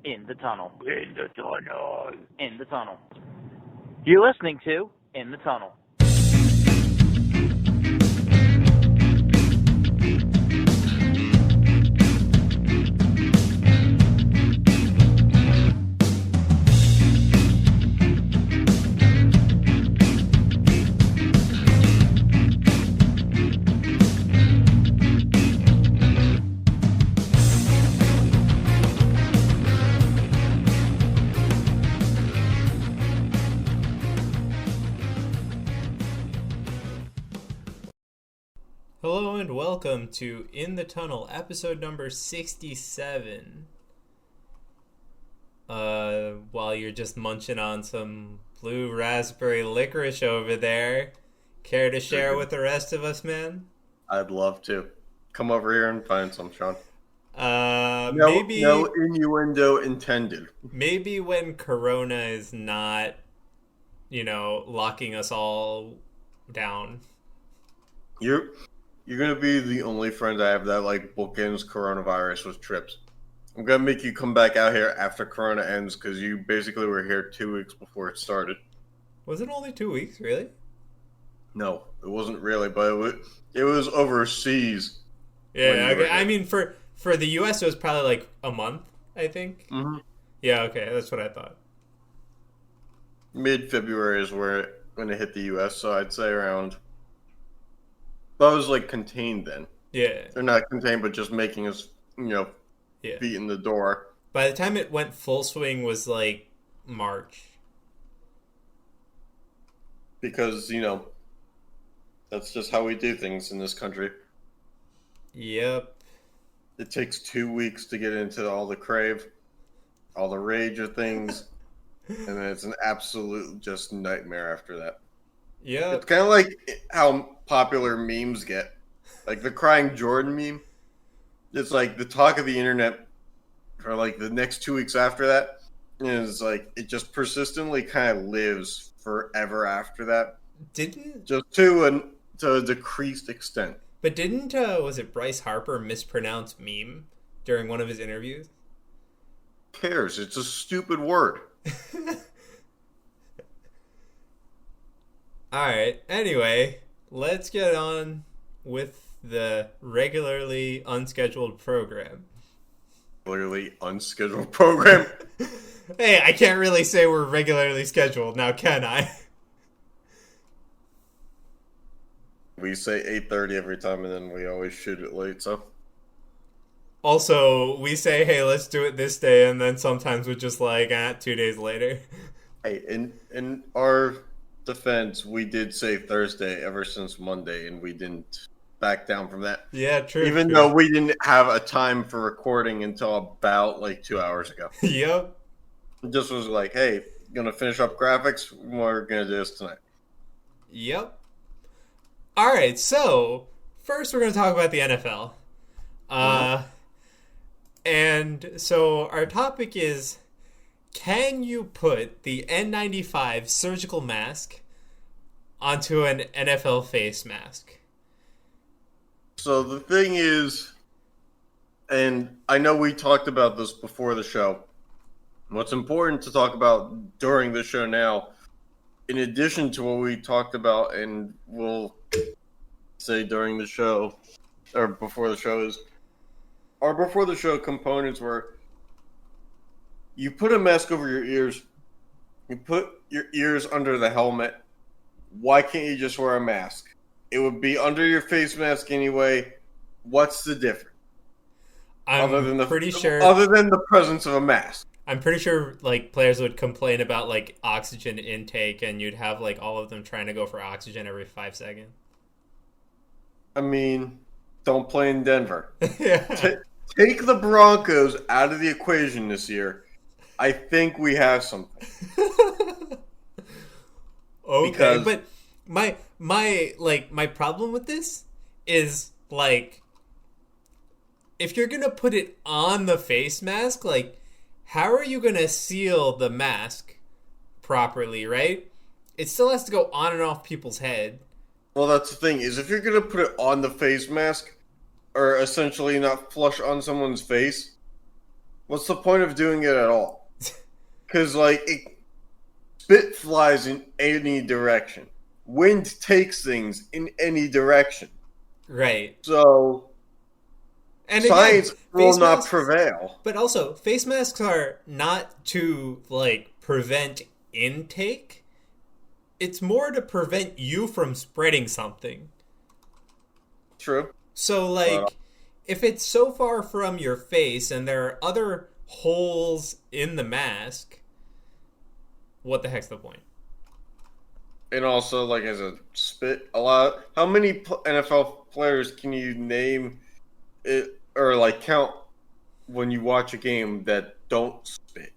In the tunnel. In the tunnel. In the tunnel. You're listening to In the Tunnel. Hello and welcome to In the Tunnel, episode number 67. While you're just munching on some blue raspberry licorice over there, care to share with the rest of us, man? I'd love to. Come over here and find some, Sean. Maybe no innuendo intended. Maybe when Corona is not, locking us all down. You're gonna be the only friend I have that bookends coronavirus with trips. I'm gonna make you come back out here after Corona ends because you basically were here 2 weeks before it started. Was it only 2 weeks, really? No, it wasn't really, but it was overseas. Yeah, okay. I mean, for the U.S. it was probably like a month, I think. Mm-hmm. Yeah, okay, that's what I thought. Mid-February is when it hit the U.S., so I'd say around. That was contained then. Yeah. They're not contained, but just making us, feet in the door. By the time it went full swing was March. Because, that's just how we do things in this country. Yep. It takes 2 weeks to get into all the crave, all the rage of things, and then it's an absolute just nightmare after that. Yeah. It's kind of like how popular memes get. Like the Crying Jordan meme. It's the talk of the internet for the next 2 weeks after that. And it's it just persistently kind of lives forever after that. Just to a decreased extent. But didn't, was it Bryce Harper mispronounce meme during one of his interviews? Who cares? It's a stupid word. Alright, anyway, let's get on with the regularly unscheduled program. Regularly unscheduled program? Hey, I can't really say we're regularly scheduled now, can I? We say 8:30 every time, and then we always shoot it late, so. Also, we say, hey, let's do it this day, and then sometimes we're just 2 days later. Hey, in our defense, we did say Thursday ever since Monday, and we didn't back down from that. Yeah, true. Even though we didn't have a time for recording until about 2 hours ago. Yep. It just was hey, gonna finish up graphics, we're gonna do this tonight. Yep. Alright, so first we're gonna talk about the NFL. And so our topic is, can you put the N95 surgical mask onto an NFL face mask? So the thing is, and I know we talked about this before the show, what's important to talk about during the show now, in addition to what we talked about and we'll say during the show, or before the show is, our before the show components were, you put a mask over your ears, you put your ears under the helmet, why can't you just wear a mask? It would be under your face mask anyway. What's the difference? Other than the presence of a mask. I'm pretty sure players would complain about oxygen intake, and you'd have all of them trying to go for oxygen every 5 seconds. I mean, don't play in Denver. Yeah. Take the Broncos out of the equation this year. I think we have something. Okay, because but my problem with this is if you're gonna put it on the face mask, how are you gonna seal the mask properly, right? It still has to go on and off people's head. Well, that's the thing, is if you're gonna put it on the face mask, or essentially not flush on someone's face, what's the point of doing it at all? Because, spit flies in any direction. Wind takes things in any direction. Right. So, And science again, will face not masks, prevail. but also face masks are not to prevent intake. It's more to prevent you from spreading something. True. So if it's so far from your face and there are other holes in the mask, what the heck's the point? And also, as a spit, a lot. How many NFL players can you name it or count when you watch a game that don't spit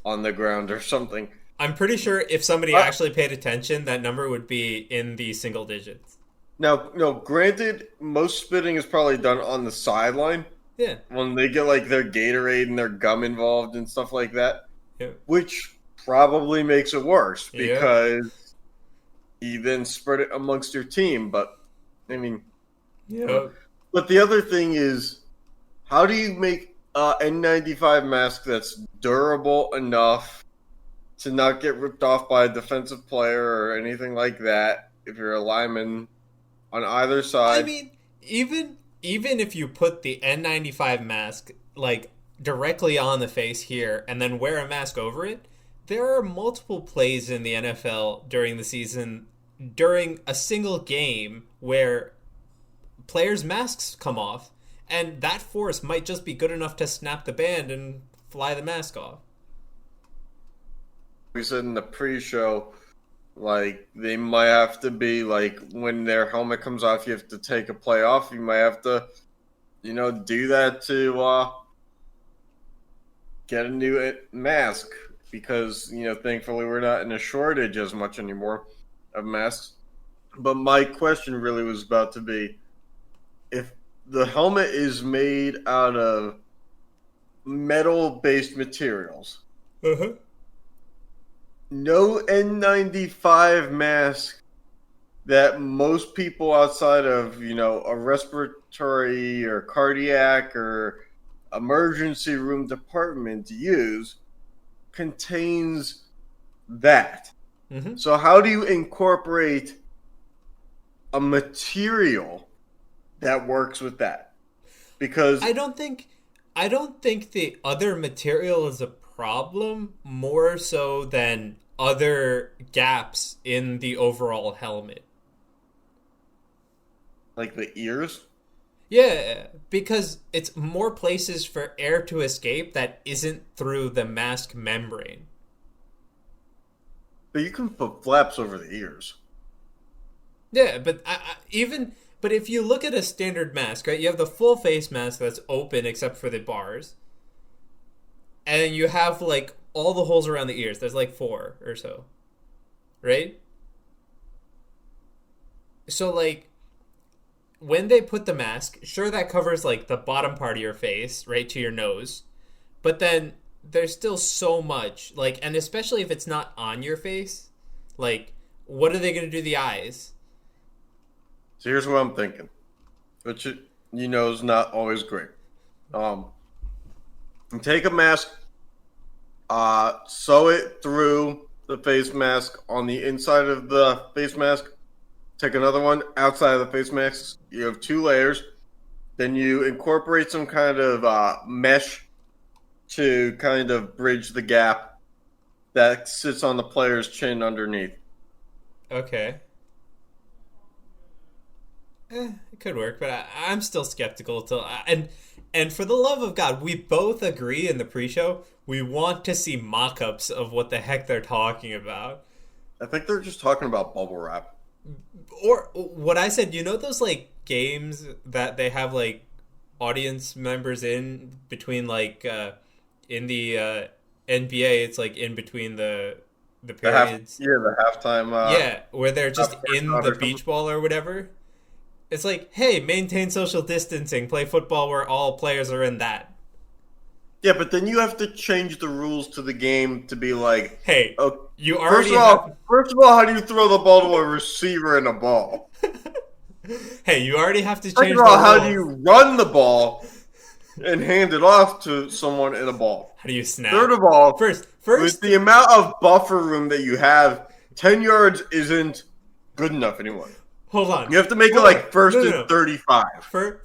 on the ground or something? I'm pretty sure if somebody actually paid attention, that number would be in the single digits. Now, no, granted, most spitting is probably done on the sideline. Yeah. When they get their Gatorade and their gum involved and stuff like that. Yeah. Which probably makes it worse Yeah. because you then spread it amongst your team. But, I mean... Yeah. But the other thing is, how do you make an N95 mask that's durable enough to not get ripped off by a defensive player or anything like that if you're a lineman on either side? I mean, even if you put the N95 mask directly on the face here and then wear a mask over it, there are multiple plays in the NFL during the season, during a single game, where players' masks come off, and that force might just be good enough to snap the band and fly the mask off. We said in the pre-show, they might have to be, when their helmet comes off, you have to take a play off. You might have to, do that to get a new mask because, thankfully we're not in a shortage as much anymore of masks. But my question really was about to be, if the helmet is made out of metal-based materials, Uh-huh. no N95 mask that most people outside of, a respiratory or cardiac or emergency room department use contains that. Mm-hmm. So how do you incorporate a material that works with that? Because I don't think the other material is a problem, more so than other gaps in the overall helmet. the ears? Yeah, because it's more places for air to escape that isn't through the mask membrane. But you can put flaps over the ears. Yeah, but but if you look at a standard mask, right, you have the full face mask that's open except for the bars. And you have all the holes around the ears. There's 4 or so. Right? So when they put the mask, sure, that covers the bottom part of your face, right, to your nose. But then there's still so much, and especially if it's not on your face, what are they going to do to the eyes? So here's what I'm thinking, which is not always great. You take a mask, sew it through the face mask on the inside of the face mask. Take another one outside of the face mask. You have 2 layers. Then you incorporate some kind of mesh to kind of bridge the gap that sits on the player's chin underneath. Okay. It could work, but I'm still skeptical. And for the love of God, we both agree in the pre-show, we want to see mock-ups of what the heck they're talking about. I think they're just talking about bubble wrap. Or what I said, those games that they have audience members in between in the NBA, it's in between the periods. The halftime. Where they're just in the beach ball or whatever. It's hey, maintain social distancing, play football where all players are in that. Yeah, but then you have to change the rules to the game to be hey, you already first of all, how do you throw the ball to a receiver in a ball? Hey, you already have to change Second of all, how do you run the ball and hand it off to someone in a ball. How do you snap? Third of all, First, with the amount of buffer room that you have, 10 yards isn't good enough anymore. hold on. You have to make it like first and 35.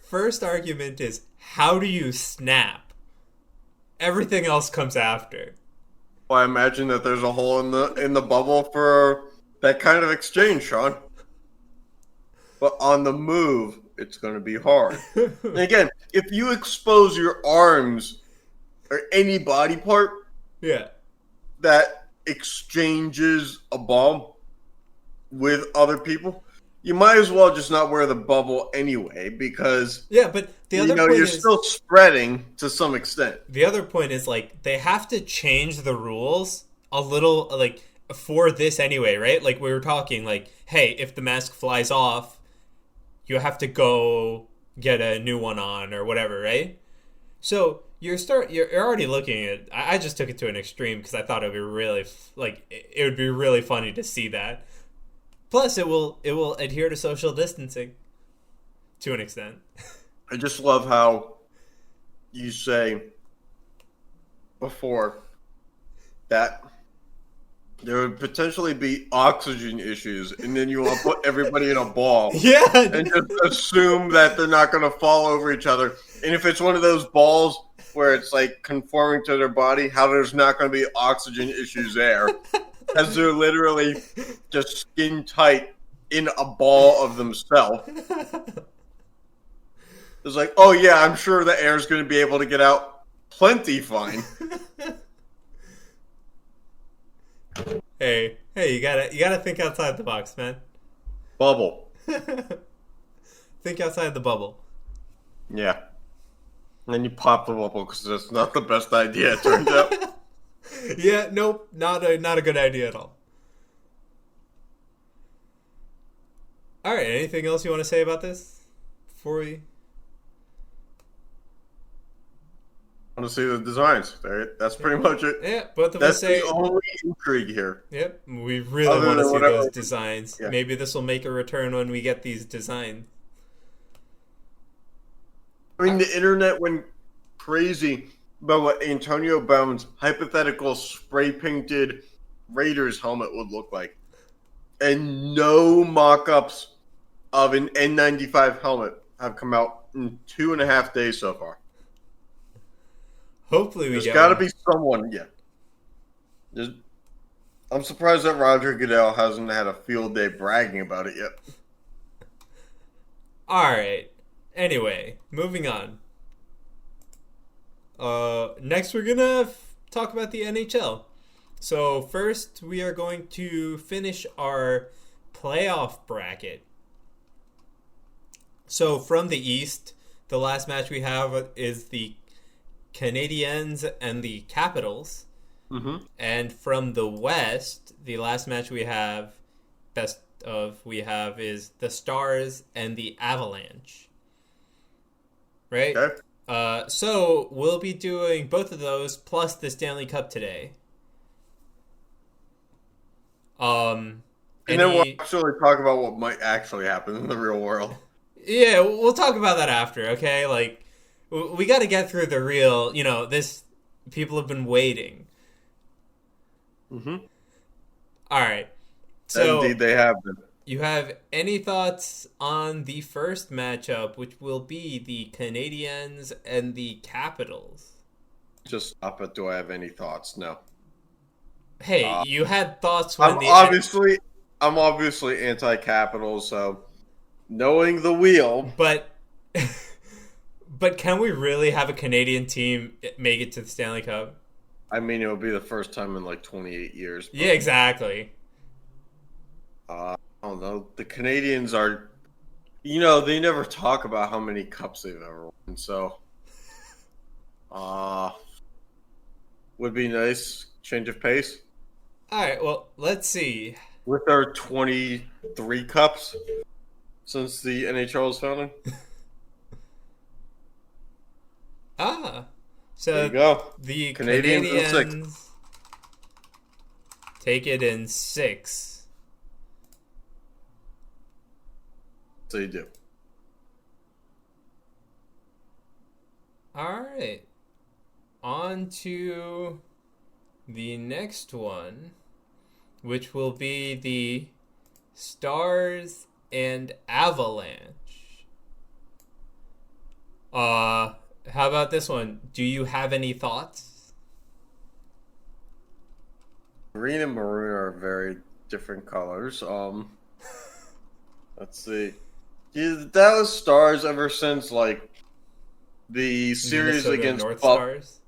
First argument is, how do you snap? Everything else comes after. Well, I imagine that there's a hole in the bubble for that kind of exchange, Sean. But on the move, it's going to be hard. And again, if you expose your arms or any body part Yeah. that exchanges a ball with other people, you might as well just not wear the bubble anyway, because Yeah, but the other point you're is, still spreading to some extent. the other point is, like, they have to change the rules a little, like, for this anyway, right? Like, we were talking, like, hey, if the mask flies off, you have to go get a new one on or whatever, right? So you're already looking at. I just took it to an extreme because I thought it would be really it would be really funny to see that. Plus, it will adhere to social distancing to an extent. I just love how you say before that there would potentially be oxygen issues, and then you want to put everybody in a ball Yeah, and just assume that they're not going to fall over each other. And if it's one of those balls where it's like conforming to their body, how there's not going to be oxygen issues there, because they're literally just skin tight in a ball of themselves. It's like, oh yeah, I'm sure the air's going to be able to get out plenty fine. Hey, you gotta think outside the box, man. Bubble. Think outside the bubble. Yeah. And then you pop the bubble because that's not the best idea, it turns out. Yeah, nope, not a good idea at all. All right, anything else you want to say about this before we? I want to see the designs. That's pretty much it. Yeah, both of That's us say. the only intrigue here. Yep, we really Other want to than see whatever- those designs. Yeah. Maybe this will make a return when we get these designs. I mean, the internet went crazy about what Antonio Brown's hypothetical spray-painted Raiders helmet would look like. And no mock-ups of an N95 helmet have come out in 2.5 days so far. Hopefully, we There's get got to one. be someone, yeah. I'm surprised that Roger Goodell hasn't had a field day bragging about it yet. All right. Anyway, moving on. Next, we're gonna talk about the NHL. So first, we are going to finish our playoff bracket. So from the East, the last match we have is the Canadiens and the Capitals. Mm-hmm. And from the West, the last match we have, is the Stars and the Avalanche. Right? Okay. So we'll be doing both of those plus the Stanley Cup today. And then we'll actually talk about what might actually happen in the real world. Yeah, we'll talk about that after, okay? Like, we got to get through the real, this, people have been waiting. Mm-hmm. All right. So, Indeed, they have been. you have any thoughts on the first matchup, which will be the Canadiens and the Capitals? Just stop it. Do I have any thoughts? No. Hey, you had thoughts when I'm obviously anti-capital, so knowing the wheel. But can we really have a Canadian team make it to the Stanley Cup? I mean, it would be the first time in like 28 years. Yeah, exactly. I don't know. The Canadians are, they never talk about how many cups they've ever won. So, would be nice. Change of pace. All right, well, let's see. With our 23 cups since the NHL was founded. So There you go. the Canadians in six. Canadians take it in 6. So you do. All right. On to the next one, which will be the Stars and Avalanche. How about this one? Do you have any thoughts? Green and maroon are very different colors. Let's see. Yeah, the Dallas Stars, ever since like the series Minnesota against North Stars?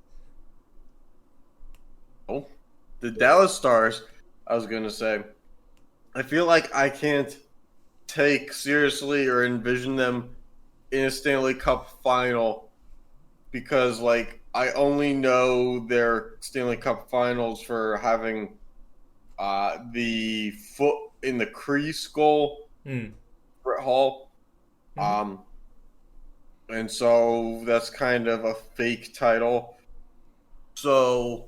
the Dallas Stars, I was gonna say, I feel like I can't take seriously or envision them in a Stanley Cup final because like I only know their Stanley Cup finals for having the foot in the crease goal, Brett Hall. And so that's kind of a fake title. So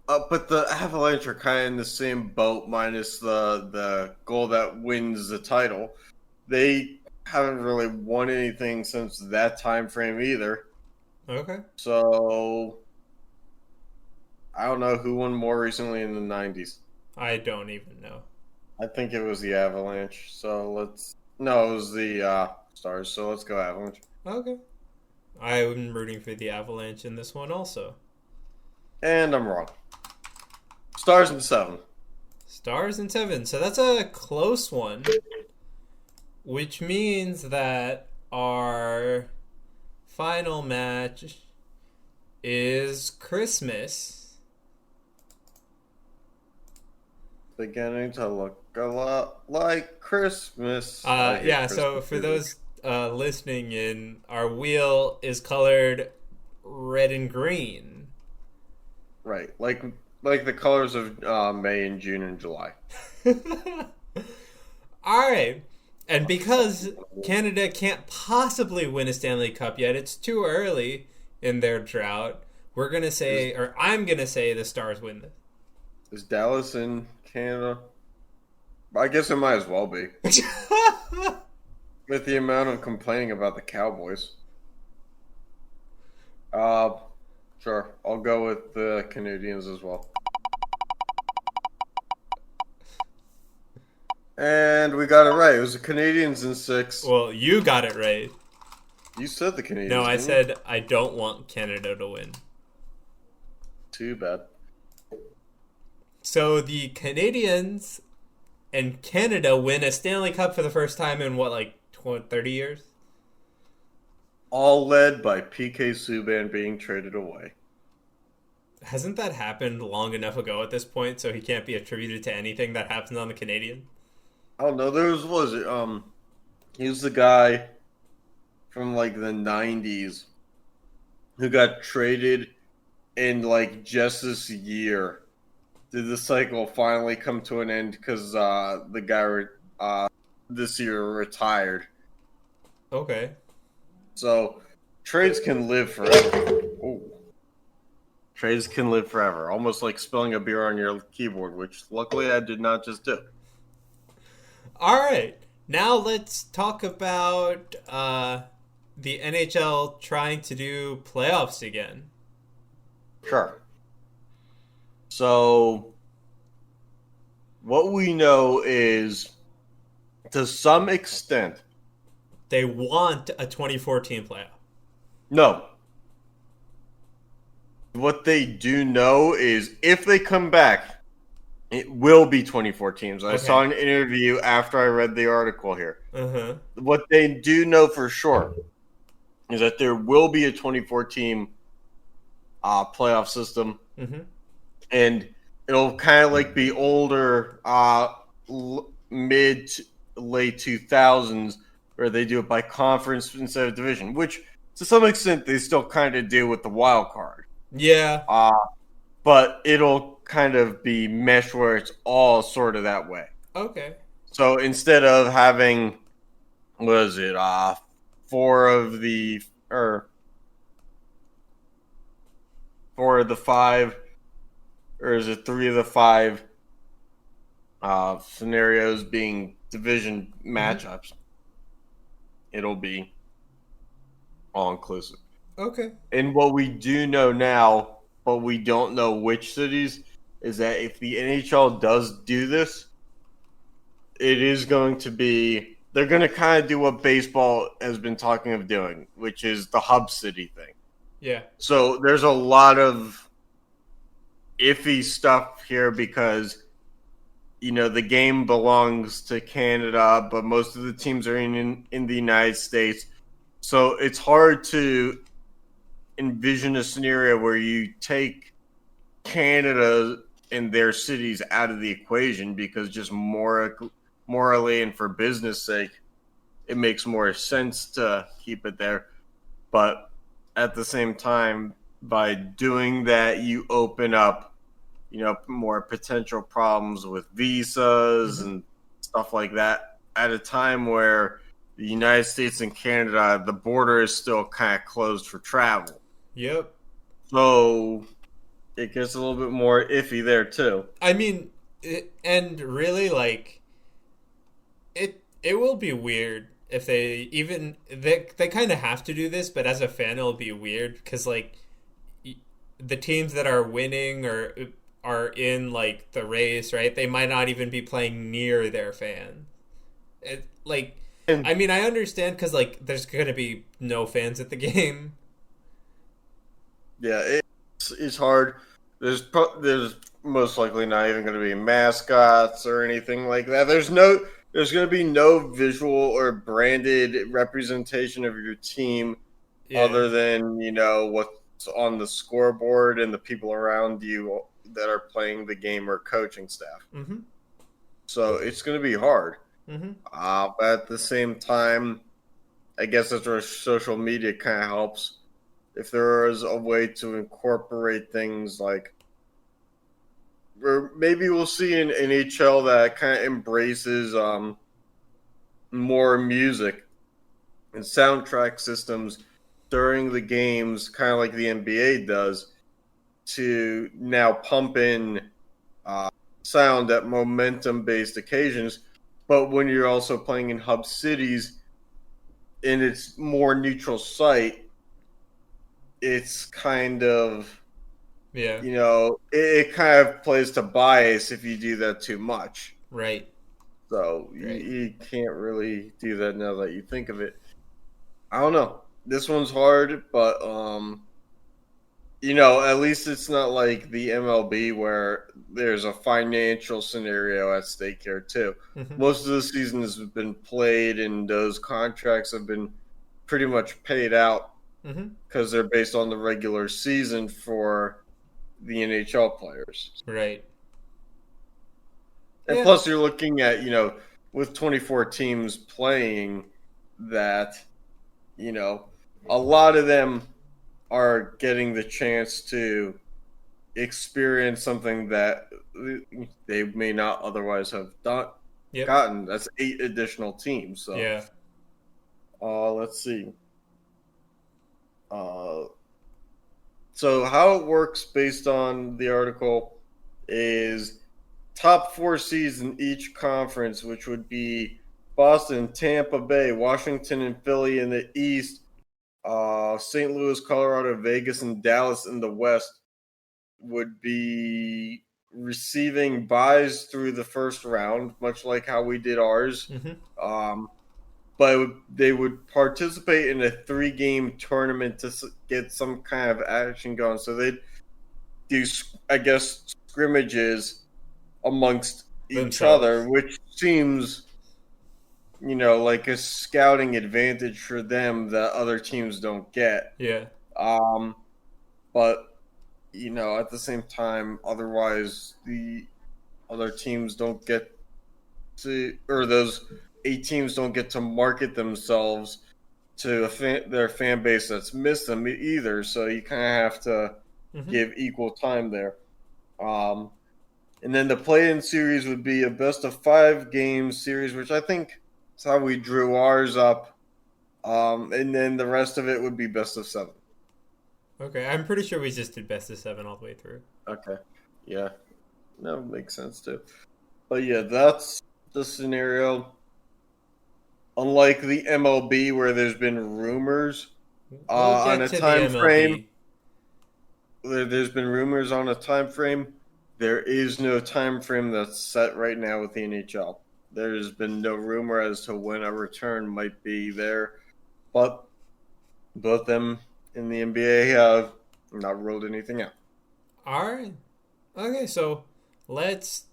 but the Avalanche are kind of in the same boat, minus the goal that wins the title. They haven't really won anything since that time frame either. Okay. So I don't know who won more recently in the 90s. I don't even know. I think it was the Avalanche. No, it was the Stars. So let's go Avalanche. Okay. I'm rooting for the Avalanche in this one also. And I'm wrong. Stars in 7. Stars in 7. So that's a close one, which means that our final match is Christmas. Beginning to look a lot like Christmas. Yeah, Christmas so for movies. those listening in, our wheel is colored red and green. Right, like the colors of May and June and July. All right. And because Canada can't possibly win a Stanley Cup yet, it's too early in their drought. We're going to say, or I'm going to say the Stars win this. Is Dallas in Canada? I guess it might as well be. With the amount of complaining about the Cowboys. Sure. I'll go with the Canadians as well. And we got it right. It was the Canadians in 6. Well, you got it right. You said the Canadians. No, I didn't you? said I don't want Canada to win. Too bad. So the Canadians and Canada win a Stanley Cup for the first time in what, like 30 years? All led by PK Subban being traded away. Hasn't that happened long enough ago at this point so he can't be attributed to anything that happens on the Canadian? I don't know. He was the guy from like the 90s who got traded in like just this year. Did the cycle finally come to an end because the guy this year retired? Okay. So trades can live forever. Oh. Trades can live forever, almost like spilling a beer on your keyboard, which luckily I did not just do. All right. Now let's talk about the NHL trying to do playoffs again. Sure. So, what we know is, to some extent, They want a 2014 playoff. no. What they do know is if they come back, it will be 24 teams. I saw an interview after I read the article here. Uh-huh. What they do know for sure is that there will be a 24 team playoff system. Mm-hmm. And it'll kind of like be older, mid to late 2000s, where they do it by conference instead of division, which to some extent they still kind of do with the wild card. Yeah. But it'll kind of be meshed where it's all sort of that way. Okay. So instead of having, four of the 5, or is it 3 of the 5 scenarios being division matchups, it'll be all inclusive. Okay. And what we do know now, but we don't know which cities, is that if the NHL does do this, it is going to be they're going to kind of do what baseball has been talking of doing, which is the hub city thing. Yeah. So there's a lot of iffy stuff here because the game belongs to Canada, but most of the teams are in the United States. So it's hard to envision a scenario where you take Canada and their cities out of the equation because just morally and for business sake, it makes more sense to keep it there. But at the same time, by doing that, you open up, more potential problems with visas and stuff like that at a time where the United States and Canada, the border is still kind of closed for travel. Yep. So it gets a little bit more iffy there too. I mean, and really, like, it will be weird if they kind of have to do this, but as a fan, it'll be weird because like the teams that are winning or are in like the race, right? They might not even be playing near their fan. I mean, I understand because like there's gonna be no fans at the game. Yeah, it's hard. There's most likely not even going to be mascots or anything like that. There's going to be no visual or branded representation of your team other than, what's on the scoreboard and the people around you that are playing the game or coaching staff. Mm-hmm. So it's going to be hard. Mm-hmm. But at the same time, I guess that's where social media kind of helps. If there is a way to incorporate things like, or maybe we'll see an NHL that kind of embraces more music and soundtrack systems during the games, kind of like the NBA does, to now pump in sound at momentum-based occasions. But when you're also playing in hub cities and it's more neutral site, it's kind of, it kind of plays to bias if you do that too much. Right. So you can't really do that now that you think of it. I don't know. This one's hard, but, at least it's not like the MLB where there's a financial scenario at stake here, too. Mm-hmm. Most of the season has been played, and those contracts have been pretty much paid out because they're based on the regular season for the NHL players. Right. And plus you're looking at, with 24 teams playing that, a lot of them are getting the chance to experience something that they may not otherwise have gotten. That's 8 additional teams. So yeah. Let's see. So how it works based on the article is top 4 seeds in each conference, which would be Boston, Tampa Bay, Washington, and Philly in the East, St. Louis, Colorado, Vegas, and Dallas in the West, would be receiving buys through the first round, much like how we did ours. But they would participate in a 3-game tournament to get some kind of action going. So they'd do, I guess, scrimmages amongst each other, which seems, like a scouting advantage for them that other teams don't get. Yeah. But, at the same time, otherwise the other teams don't get to, or those 8 teams don't get to market themselves to their fan base that's missed them either. So you kind of have to give equal time there. And then the play-in series would be a best-of-5 game series, which I think is how we drew ours up. And then the rest of it would be best-of-7. Okay, I'm pretty sure we just did best-of-7 all the way through. Okay, yeah. That would make sense, too. But yeah, that's the scenario. Unlike the MLB where there's been rumors, We'll On get a to the time frame, MLB. there's been rumors on a time frame. There is no time frame that's set right now with the NHL. There's been no rumor as to when a return might be there, but both them in the NBA have not ruled anything out. All right. Okay, so let's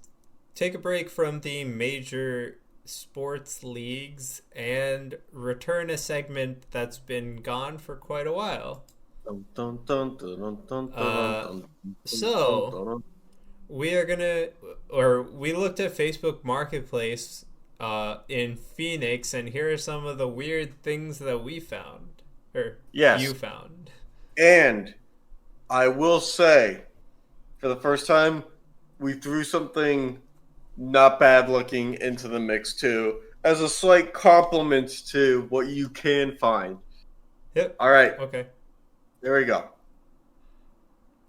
take a break from the major sports leagues and return a segment that's been gone for quite a while. Dun, dun, dun, dun, dun, dun, Uh, dun, so- dun, dun. We looked at Facebook Marketplace in Phoenix, and here are some of the weird things that we found, or Yes. you found. And I will say, for the first time, we threw something not bad looking into the mix too, as a slight compliment to what you can find. Yep. All right, Okay. there we go.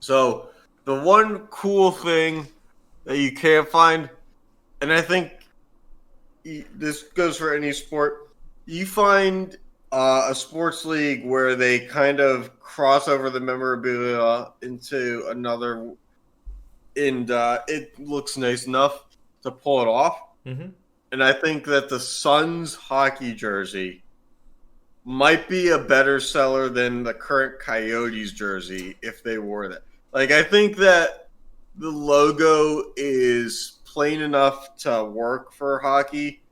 So, the one cool thing that you can find, and I think this goes for any sport, you find a sports league where they kind of cross over the memorabilia into another, and it looks nice enough to pull it off. Mm-hmm. And I think that the Suns hockey jersey might be a better seller than the current Coyotes jersey if they wore that. Like, I think that the logo is plain enough to work for hockey.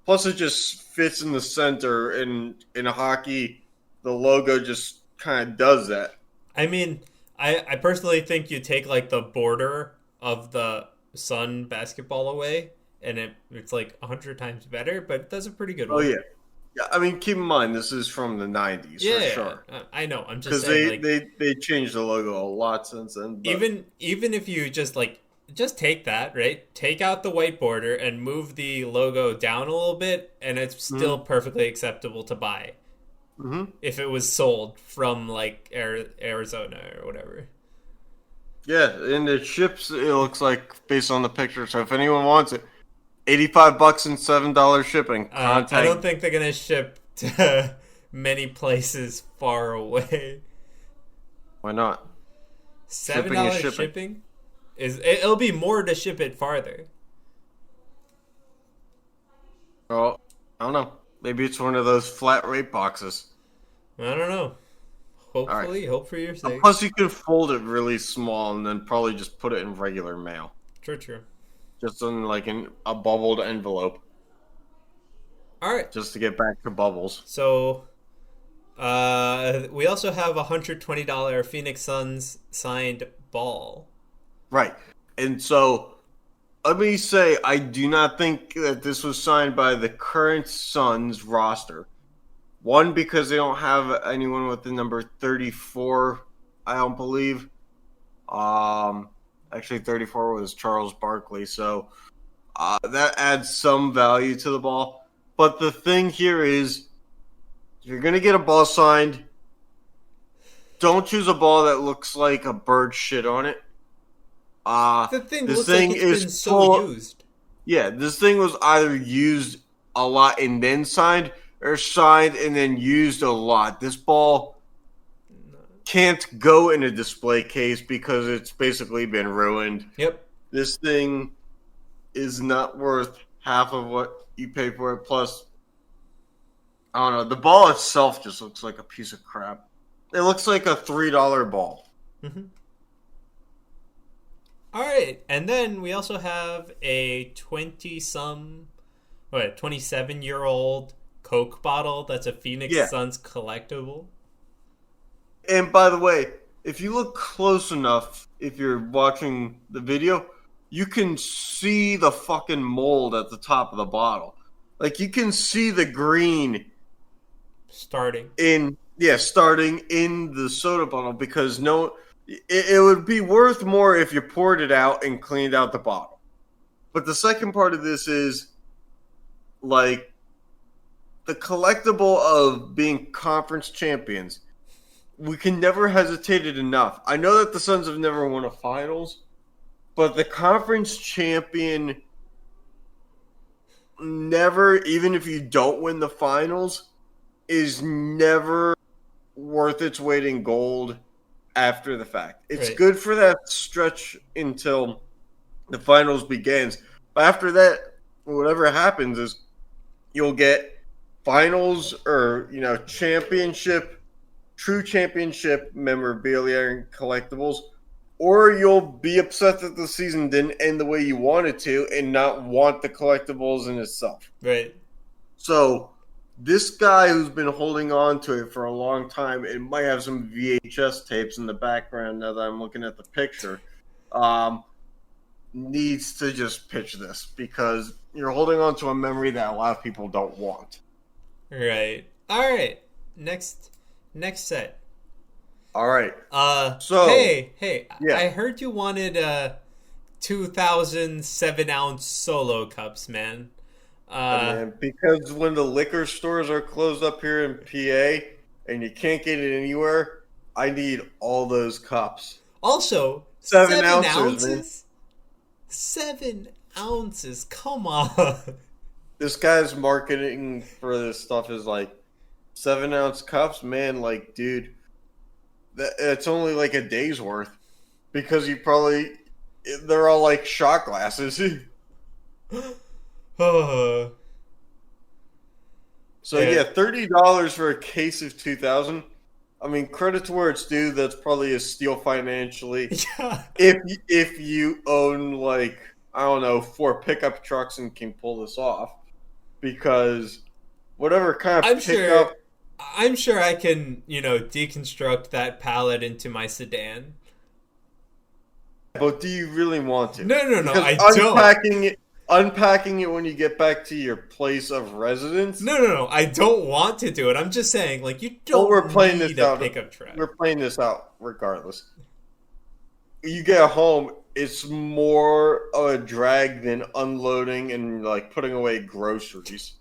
Plus, it just fits in the center. In a hockey, the logo just kind of does that. I mean, I personally think you take like the border of the Sun basketball away, and it's like 100 times better, but it does a pretty good Oh, one. yeah. Yeah, I mean, keep in mind, this is from the 90s, Yeah, for sure. I know. I'm just Because saying, like, they changed the logo a lot since then. But even if you just take that, right? Take out the white border and move the logo down a little bit, and it's still perfectly acceptable to buy. Mhm. If it was sold from like Arizona or whatever. Yeah, and it ships, it looks like, based on the picture. So if anyone wants it, $85 and $7 shipping. Contact. I don't think they're gonna ship to many places far away. Why not? $7 shipping. shipping it'll be more to ship it farther. Well, I don't know. Maybe it's one of those flat rate boxes. I don't know. Hopefully, hope for your sake. Plus, you can fold it really small and then probably just put it in regular mail. True. Just in like a bubbled envelope. All right. Just to get back to bubbles. So, we also have a $120 Phoenix Suns signed ball. Right. And so, let me say, I do not think that this was signed by the current Suns roster. One, because they don't have anyone with the number 34, I don't believe. Actually, 34 was Charles Barkley, so that adds some value to the ball. But the thing here is, if you're going to get a ball signed, don't choose a ball that looks like a bird shit on it. The thing this looks thing like it's is been so full- used. Yeah, this thing was either used a lot and then signed, or signed and then used a lot. This ball can't go in a display case because it's basically been ruined. Yep. This thing is not worth half of what you pay for it. Plus, I don't know, the ball itself just looks like a piece of crap. It looks like a $3 ball. Mm-hmm. All right, and then we also have a 27-year-old Coke bottle that's a Phoenix Yeah. Suns collectible. And by the way, if you look close enough, if you're watching the video, you can see the fucking mold at the top of the bottle. Like, you can see the green Starting. starting in the soda bottle, because it would be worth more if you poured it out and cleaned out the bottle. But the second part of this is, like, the collectible of being conference champions. We can never hesitate it enough. I know that the Suns have never won a finals, but the conference champion never, even if you don't win the finals, is never worth its weight in gold after the fact. It's Right. good for that stretch until the finals begins. But after that, whatever happens is you'll get finals or, championship, true championship memorabilia and collectibles, or you'll be upset that the season didn't end the way you wanted to and not want the collectibles in itself. Right. So this guy who's been holding on to it for a long time and might have some VHS tapes in the background now that I'm looking at the picture, needs to just pitch this because you're holding on to a memory that a lot of people don't want. Right. All right. Next set. All right. So hey, yeah. I heard you wanted 2007-ounce solo cups, man. Man, because when the liquor stores are closed up here in PA and you can't get it anywhere, I need all those cups. Also, 7 ounces, man. 7 ounces. Come on. This guy's marketing for this stuff is like 7-ounce cups, man. Like, dude, it's only like a day's worth because they're all like shot glasses. So yeah, $30 for a case of 2000. I mean, credit to where it's due. That's probably a steal financially. Yeah. If you own like, I don't know, 4 pickup trucks and can pull this off, because whatever kind of pickup. I'm sure I can, deconstruct that pallet into my sedan. But do you really want to? No, because I don't. Unpacking it when you get back to your place of residence. No, I don't want to do it. I'm just saying, like, you don't need a pickup truck. We're playing this out regardless. You get home, it's more of a drag than unloading and like putting away groceries.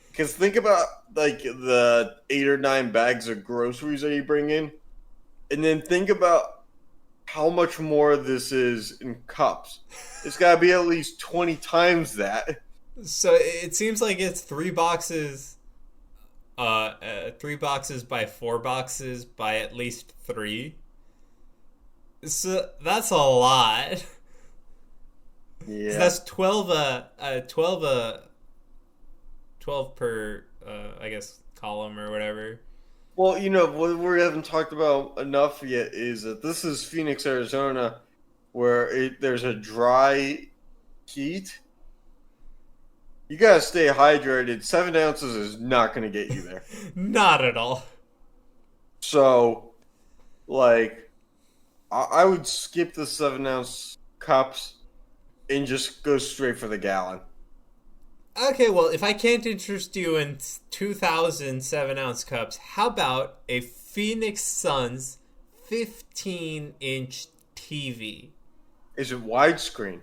Because think about like the 8 or 9 bags of groceries that you bring in, and then think about how much more this is in cups. It's got to be at least 20 times that. So it seems like it's 3 boxes, 3 boxes by 4 boxes by at least 3. So that's a lot. Yeah, so that's 12 per, I guess, column or whatever. Well, what we haven't talked about enough yet is that this is Phoenix, Arizona, where there's a dry heat. You gotta stay hydrated. 7 ounces is not gonna get you there. Not at all. So, like, I would skip the 7-ounce cups and just go straight for the gallon. Okay, well, if I can't interest you in 2000 7-ounce cups, how about a Phoenix Suns 15-inch TV? Is it widescreen?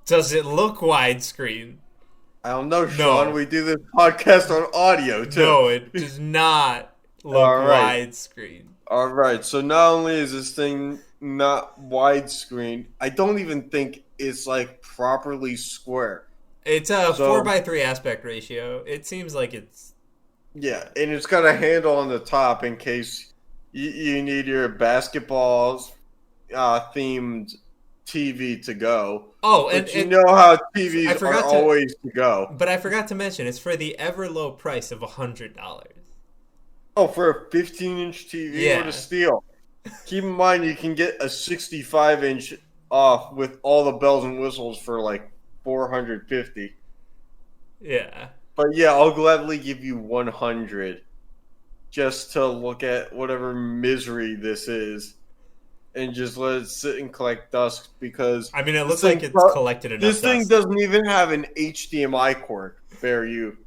Does it look widescreen? I don't know, Sean. No. We do this podcast on audio, too. No, it does not look widescreen. All right, so not only is this thing not widescreen, I don't even think it's, like, properly square. It's a 4:3 aspect ratio. It seems like it's... Yeah, and it's got a handle on the top in case you need your basketball themed TV to go. Oh, but you know how TVs are always to go. But I forgot to mention, it's for the ever low price of $100. Oh, for a 15-inch TV? Yeah. What a steal. Keep in mind, you can get a 65-inch off with all the bells and whistles for like $450. Yeah. But yeah, I'll gladly give you 100 just to look at whatever misery this is and just let it sit and collect dust, because I mean, it looks like it's collected enough This thing dust. doesn't even have an HDMI cord, bear you.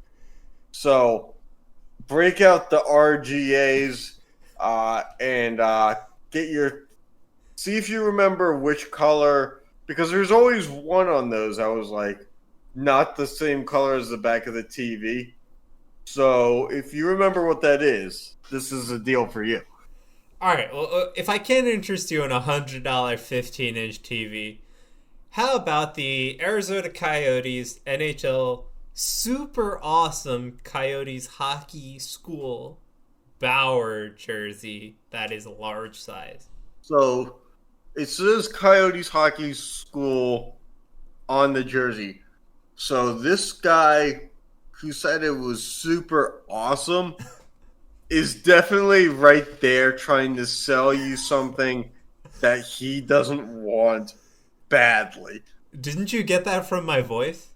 So break out the RGAs and see if you remember which color, because there's always one on those I was like, not the same color as the back of the TV. So if you remember what that is, this is a deal for you. All right. Well, if I can't interest you in a $100 15-inch TV, how about the Arizona Coyotes NHL super awesome Coyotes hockey school Bauer jersey that is large size. So it says Coyotes Hockey School on the jersey. So this guy who said it was super awesome is definitely right there trying to sell you something that he doesn't want badly. Didn't you get that from my voice?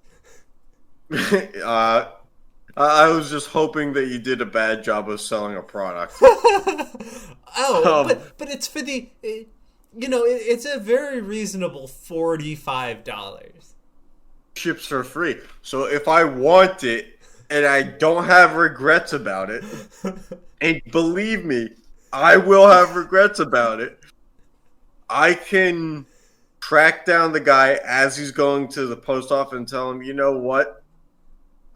I was just hoping that you did a bad job of selling a product. But it's for the, it's a very reasonable $45. Ships are free. So if I want it and I don't have regrets about it, and believe me, I will have regrets about it, I can track down the guy as he's going to the post office and tell him, you know what?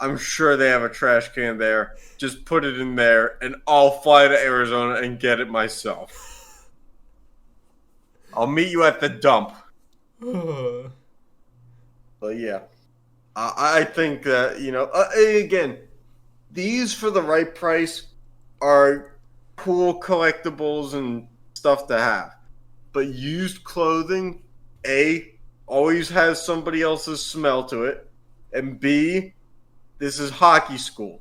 I'm sure they have a trash can there. Just put it in there, and I'll fly to Arizona and get it myself. I'll meet you at the dump. But yeah, I think that, again, these for the right price are cool collectibles and stuff to have. But used clothing, A, always has somebody else's smell to it, and B, this is hockey school.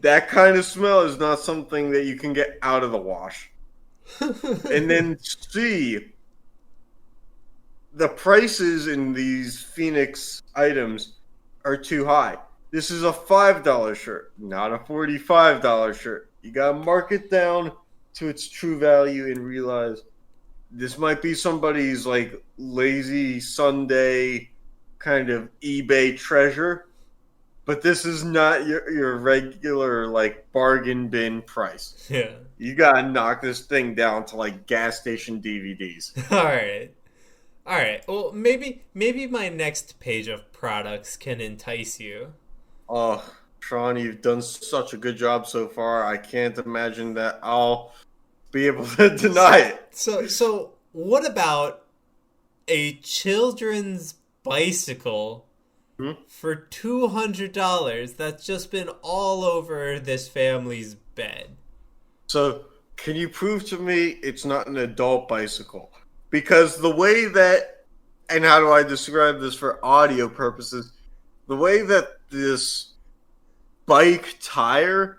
That kind of smell is not something that you can get out of the wash. And then C, the prices in these Phoenix items are too high. This is a $5 shirt, not a $45 shirt. You gotta mark it down to its true value and realize this might be somebody's like lazy Sunday kind of eBay treasure. But this is not your regular, like, bargain bin price. Yeah. You gotta knock this thing down to, like, gas station DVDs. All right. Well, maybe my next page of products can entice you. Oh, Sean, you've done such a good job so far. I can't imagine that I'll be able to deny it. So what about a children's bicycle for $200 that's just been all over this family's bed? So, can you prove to me it's not an adult bicycle? Because the way that, and how do I describe this for audio purposes, the way that this bike tire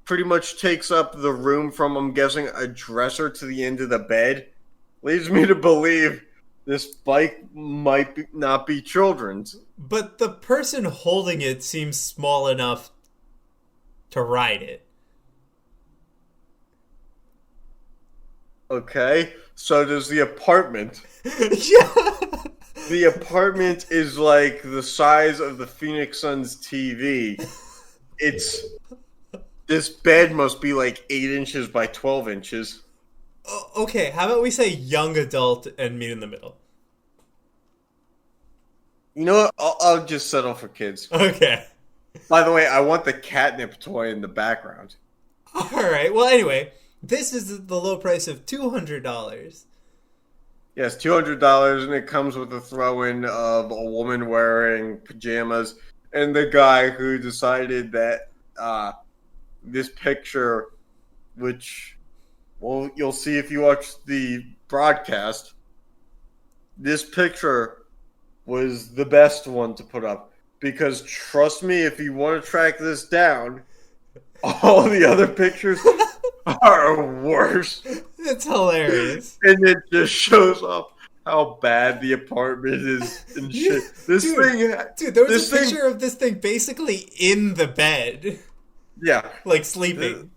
pretty much takes up the room from, I'm guessing, a dresser to the end of the bed, leads me to believe this bike might not be children's. But the person holding it seems small enough to ride it. Okay, so does the apartment. Yeah. The apartment is like the size of the Phoenix Suns TV. This bed must be like 8 inches by 12 inches. Okay, how about we say young adult and meet in the middle? You know what? I'll just settle for kids. Okay. By the way, I want the catnip toy in the background. All right. Well, anyway, this is the low price of $200. Yes, $200, and it comes with a throw-in of a woman wearing pajamas and the guy who decided that this picture, which, well, you'll see if you watch the broadcast, this picture was the best one to put up. Because trust me, if you want to track this down, all the other pictures are worse. It's hilarious. And it just shows off how bad the apartment is and shit. Dude, there was a picture of this thing basically in the bed. Yeah. Like sleeping.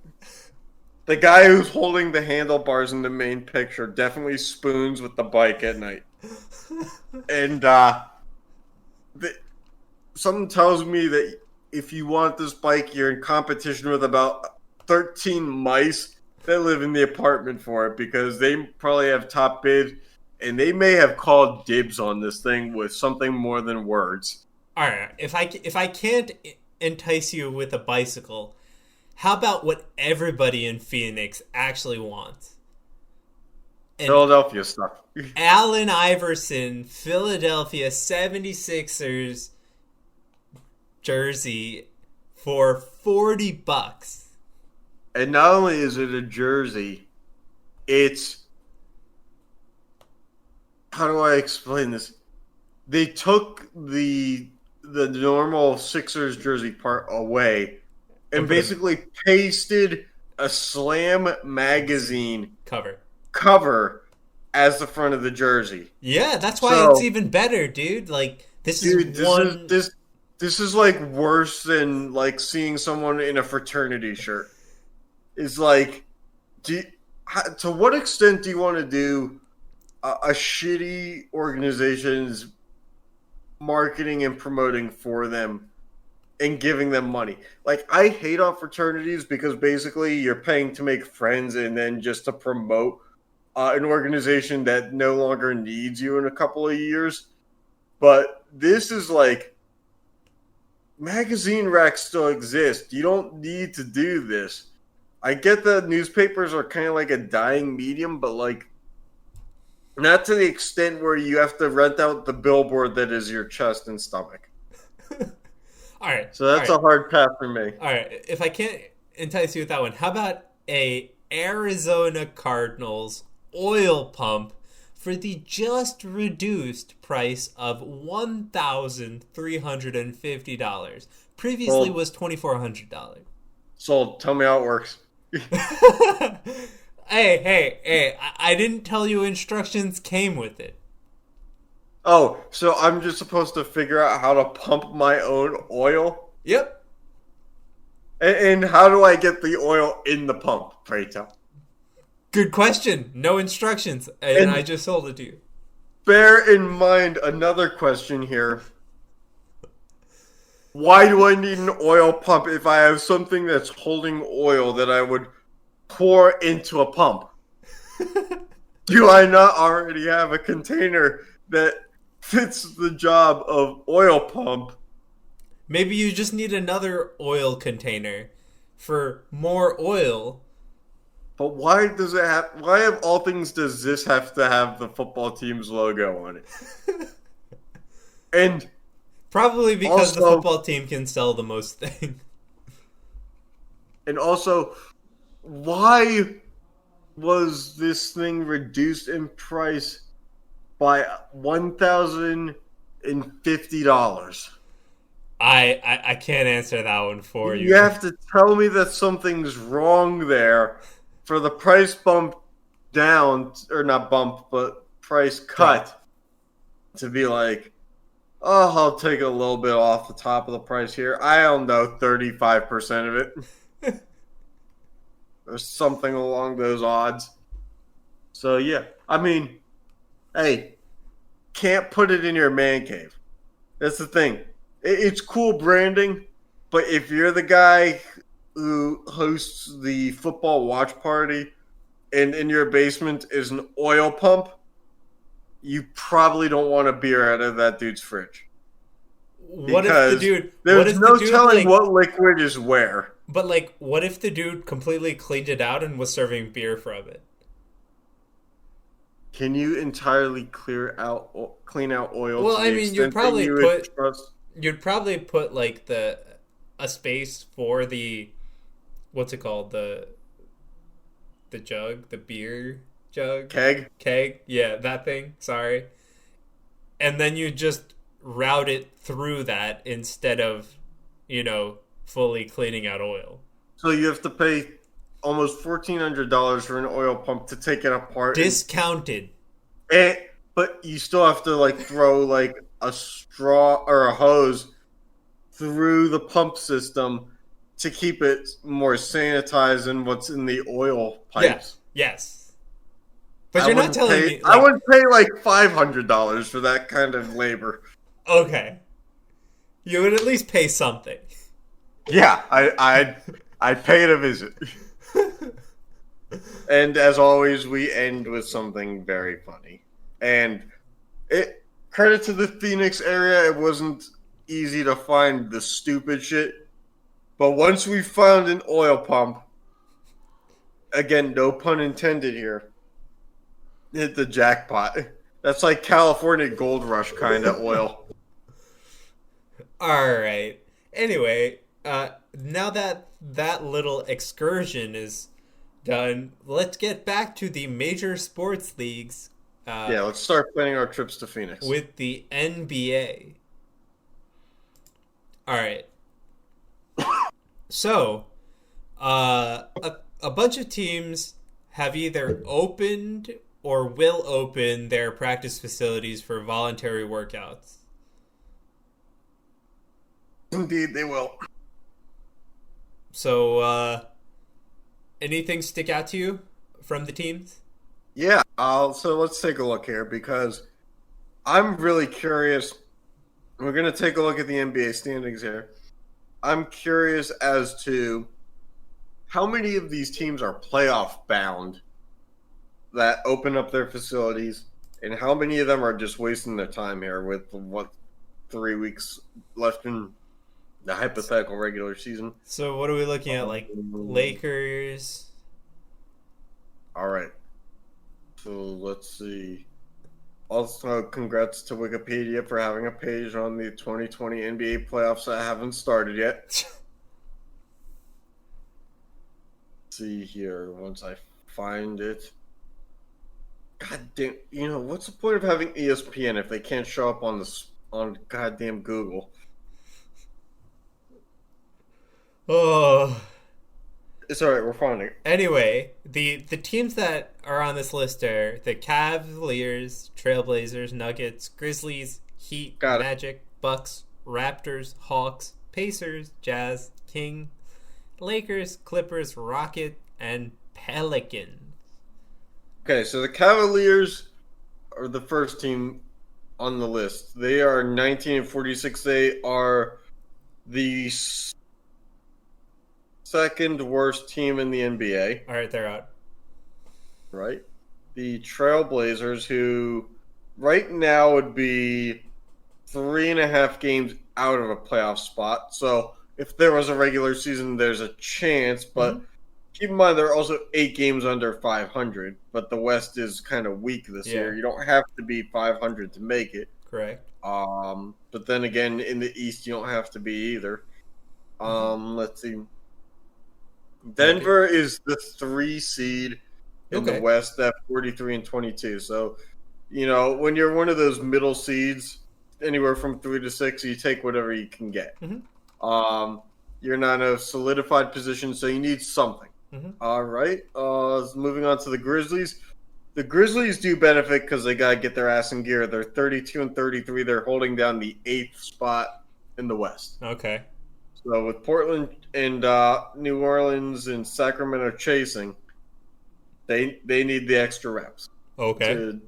The guy who's holding the handlebars in the main picture definitely spoons with the bike at night. And something tells me that if you want this bike, you're in competition with about 13 mice that live in the apartment for it, because they probably have top bid, and they may have called dibs on this thing with something more than words. All right, if I can't entice you with a bicycle, how about what everybody in Phoenix actually wants? Philadelphia stuff. Allen Iverson, Philadelphia 76ers jersey for $40. And not only is it a jersey, it's, how do I explain this? They took the normal Sixers jersey part away and basically pasted a Slam magazine cover as the front of the jersey. Yeah, that's why it's even better, dude. Like, this is like worse than like seeing someone in a fraternity shirt. It's like, to what extent do you want to do a shitty organization's marketing and promoting for them and giving them money? Like, I hate on fraternities because basically you're paying to make friends and then just to promote an organization that no longer needs you in a couple of years. But this is like, magazine racks still exist. You don't need to do this. I get that newspapers are kind of like a dying medium, but like, not to the extent where you have to rent out the billboard that is your chest and stomach. All right. So that's a hard path for me. All right. If I can't entice you with that one, how about a Arizona Cardinals oil pump for the just reduced price of $1,350? Previously was $2,400. Sold. Tell me how it works. Hey, I didn't tell you instructions came with it. Oh, so I'm just supposed to figure out how to pump my own oil? Yep. And how do I get the oil in the pump, pray tell? Good question. No instructions, and I just sold it to you. Bear in mind another question here. Why do I need an oil pump if I have something that's holding oil that I would pour into a pump? Do I not already have a container that fits the job of oil pump? Maybe you just need another oil container for more oil. But why does it have? Why of all things does this have to have the football team's logo on it? And probably because also, the football team can sell the most things. And also, why was this thing reduced in price by $1,050? I can't answer that one for you. You have to tell me that something's wrong there for the price bump down, or not bump, but price cut to be like, oh, I'll take a little bit off the top of the price here. I don't know, 35% of it. Or something along those odds. So, yeah. I mean, hey, can't put it in your man cave. That's the thing. It's cool branding, but if you're the guy who hosts the football watch party and in your basement is an oil pump, you probably don't want a beer out of that dude's fridge. What if the dude... There's no telling what liquid is where. But, like, what if the dude completely cleaned it out and was serving beer from it? Can you entirely clean out oil? Well, I mean, you'd probably put like a space for the, what's it called, the jug, the beer jug, keg, yeah, that thing. Sorry, and then you just route it through that instead of, fully cleaning out oil. So you have to pay almost $1,400 for an oil pump to take it apart. Discounted. But you still have to throw a straw or a hose through the pump system to keep it more sanitized than what's in the oil pipes. Yeah. Yes. But you're not telling me... I would pay $500 for that kind of labor. Okay. You would at least pay something. Yeah, I'd pay to visit. And as always, we end with something very funny. And credit to the Phoenix area, it wasn't easy to find the stupid shit. But once we found an oil pump, again, no pun intended here, hit the jackpot. That's like California Gold Rush kind of oil. All right. Anyway, Now that that little excursion is done, let's get back to the major sports leagues Yeah, let's start planning our trips to Phoenix. with the NBA. All right. So, a bunch of teams have either opened or will open their practice facilities for voluntary workouts. Indeed, they will. So, anything stick out to you from the teams? Yeah, so let's take a look here because I'm really curious. We're going to take a look at the NBA standings here. I'm curious as to how many of these teams are playoff bound that open up their facilities, and how many of them are just wasting their time here with 3 weeks left in the hypothetical regular season. So, what are we looking at? Like Lakers? All right. So let's see. Also, congrats to Wikipedia for having a page on the 2020 NBA playoffs that haven't started yet. Let's see here, once I find it. God damn, what's the point of having ESPN if they can't show up on goddamn Google? Oh. It's alright, we're finding it. Anyway, the teams that are on this list are the Cavaliers, Trailblazers, Nuggets, Grizzlies, Heat, Got it. Magic, Bucks, Raptors, Hawks, Pacers, Jazz, King, Lakers, Clippers, Rocket, and Pelicans. Okay, so the Cavaliers are the first team on the list. They are 19-46. They are the second worst team in the NBA, All right, they're out. right? The Trailblazers, who right now would be 3.5 games out of a playoff spot. So if there was a regular season, there's a chance. But keep in mind, they're also 8 games under 500. But the West is kind of weak this year. You don't have to be 500 to make it. Correct. But then again, in the East, you don't have to be either. Let's see. Denver is the 3 seed in the West at 43-22. So, when you're one of those middle seeds, anywhere from 3 to 6, you take whatever you can get. You're not in a solidified position, so you need something. All right. Moving on to the Grizzlies. The Grizzlies do benefit because they got to get their ass in gear. They're 32-33. They're holding down the 8th spot in the West. Okay. So with Portland and New Orleans and Sacramento chasing, they need the extra reps to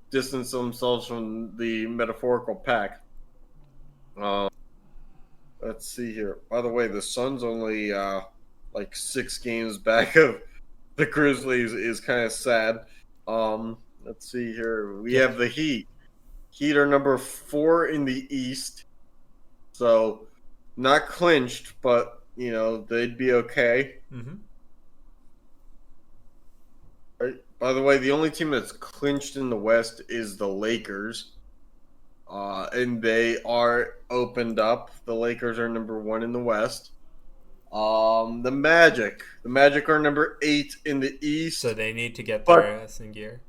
distance themselves from the metaphorical pack. Let's see here. By the way, the Suns only 6 games back of the Grizzlies is kind of sad. Let's see here. We have the Heat. Heat are number 4 in the East. So not clinched, but they'd be okay. Right. By the way, the only team that's clinched in the West is the Lakers, and they are opened up. The Lakers are number 1 in the West. The Magic are number 8 in the East. So they need to get their ass in gear.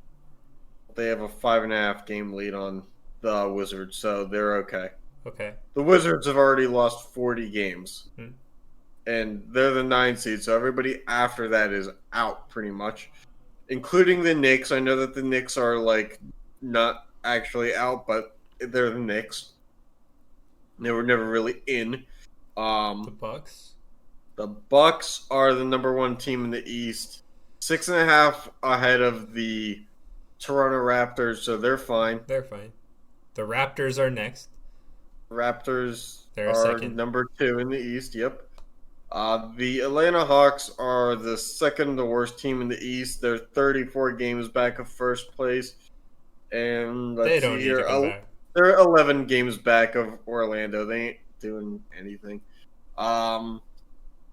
They have a 5.5 game lead on the Wizards, so they're okay. Okay. The Wizards have already lost 40 games, and they're the 9 seed, so everybody after that is out pretty much, including the Knicks. I know that the Knicks are not actually out, but they're the Knicks. They were never really in. The Bucks? The Bucks are the number 1 team in the East, 6.5 ahead of the Toronto Raptors, so they're fine. They're fine. The Raptors are next. Raptors They're are second. number 2 in the East. Yep. The Atlanta Hawks are the second to worst team in the East. They're 34 games back of first place, and They don't need to come back. They're 11 games back of Orlando. They ain't doing anything.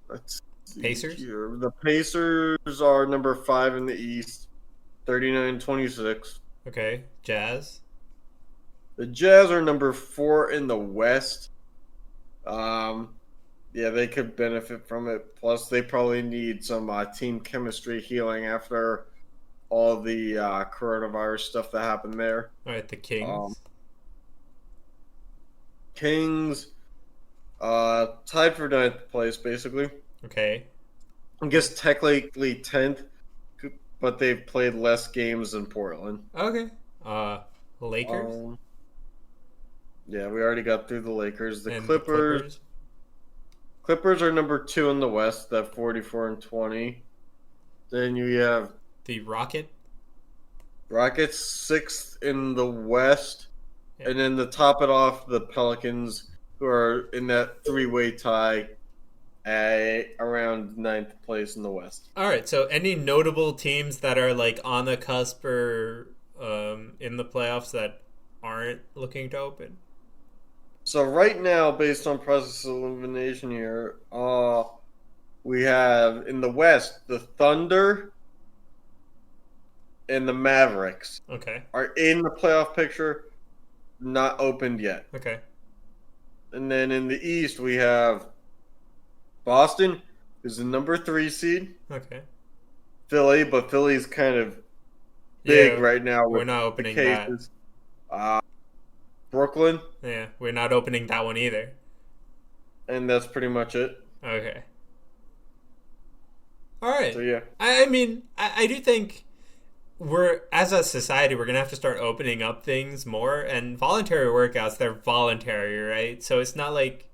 Let's see Pacers? here. The Pacers are number 5 in the East, 39-26. Okay. Jazz? The Jazz are number 4 in the West. Yeah, they could benefit from it. Plus, they probably need some team chemistry healing after all the coronavirus stuff that happened there. All right, the Kings. Kings tied for ninth place, basically. Okay. I guess technically 10th, but they've played less games than Portland. Okay. Lakers. Yeah, we already got through the Lakers. The and Clippers. The Clippers are number 2 in the West at 44-20. Then you have the Rocket. Rockets 6th in the West. Yeah. And then to top it off, the Pelicans, who are in that three-way tie at around 9th place in the West. All right, so any notable teams that are like on the cusp or in the playoffs that aren't looking to open? So right now, based on process of elimination here, we have in the West, the Thunder and the Mavericks Okay. are in the playoff picture, not opened yet. Okay. And then in the East, we have Boston, who's the number 3 seed. Okay. Philly, but Philly's kind of big Yeah, right now. we're With not the opening that. cases. Brooklyn, Yeah, we're not opening that one either. and that's pretty much it. Okay. All right. So yeah, I mean, I do think we're, as a society, we're gonna have to start opening up things more. And voluntary workouts, they're voluntary, right? So it's not like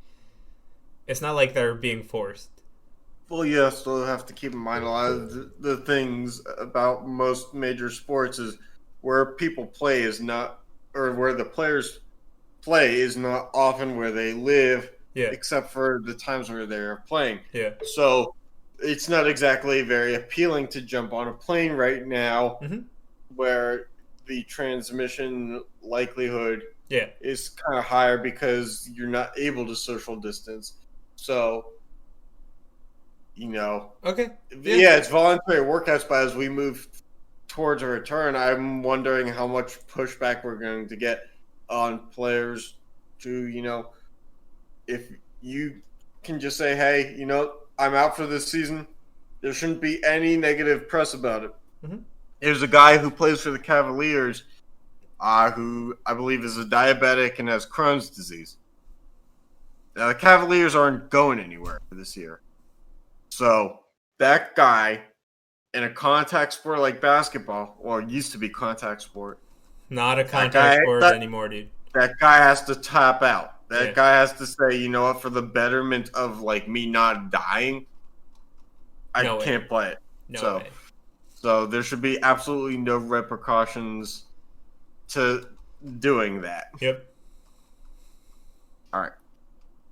they're being forced. well, you also have to keep in mind a lot of the things about most major sports is where people play is not, or where the players play is not often where they live, Yeah. except for the times where they're playing. Yeah. So it's not exactly very appealing to jump on a plane right now Mhm. where the transmission likelihood Yeah. is kind of higher because you're not able to social distance. So, Okay. yeah, it's voluntary workouts, but as we move towards a return, I'm wondering how much pushback we're going to get on players to, if you can just say, hey, I'm out for this season, there shouldn't be any negative press about it. Mhm. There's a guy who plays for the Cavaliers who I believe is a diabetic and has Crohn's disease. Now, the Cavaliers aren't going anywhere this year. So that guy in a contact sport like basketball, well, it used to be contact sport, Not a guy- contact sport that- anymore, dude. that guy has to tap out. That Yeah. guy has to say, you know what, for the betterment of like me not dying, I No way. can't play it. No way. So there should be absolutely no repercussions to doing that. Yep. All right.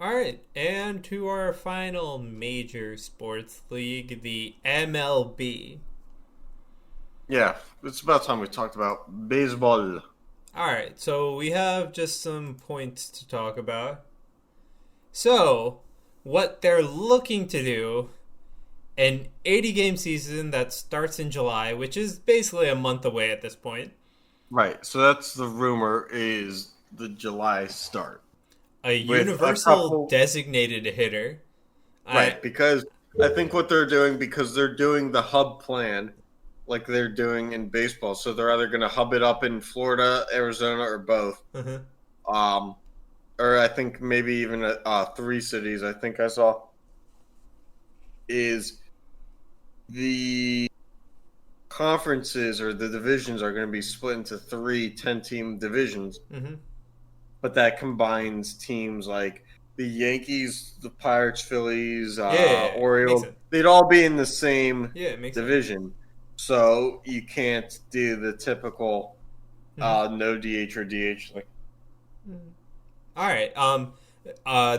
All right, and to our final major sports league, the MLB. Yeah, it's about time we talked about baseball. All right, so we have just some points to talk about. So, what they're looking to do, an 80-game season that starts in July, which is basically a month away at this point. Right. So that's the rumor is the July start. A With a universal couple- designated hitter. Right, because I think what they're doing, because they're doing the hub plan like they're doing in baseball. So they're either going to hub it up in Florida, Arizona, or both. Or I think maybe even 3 cities, I think I saw, is the conferences or the divisions are going to be split into 3 10-team divisions. But that combines teams like the Yankees, the Pirates, Phillies, Orioles. makes sense. They'd all be in the same Yeah, it makes sense. division. So you can't do the typical no DH or DH. All right.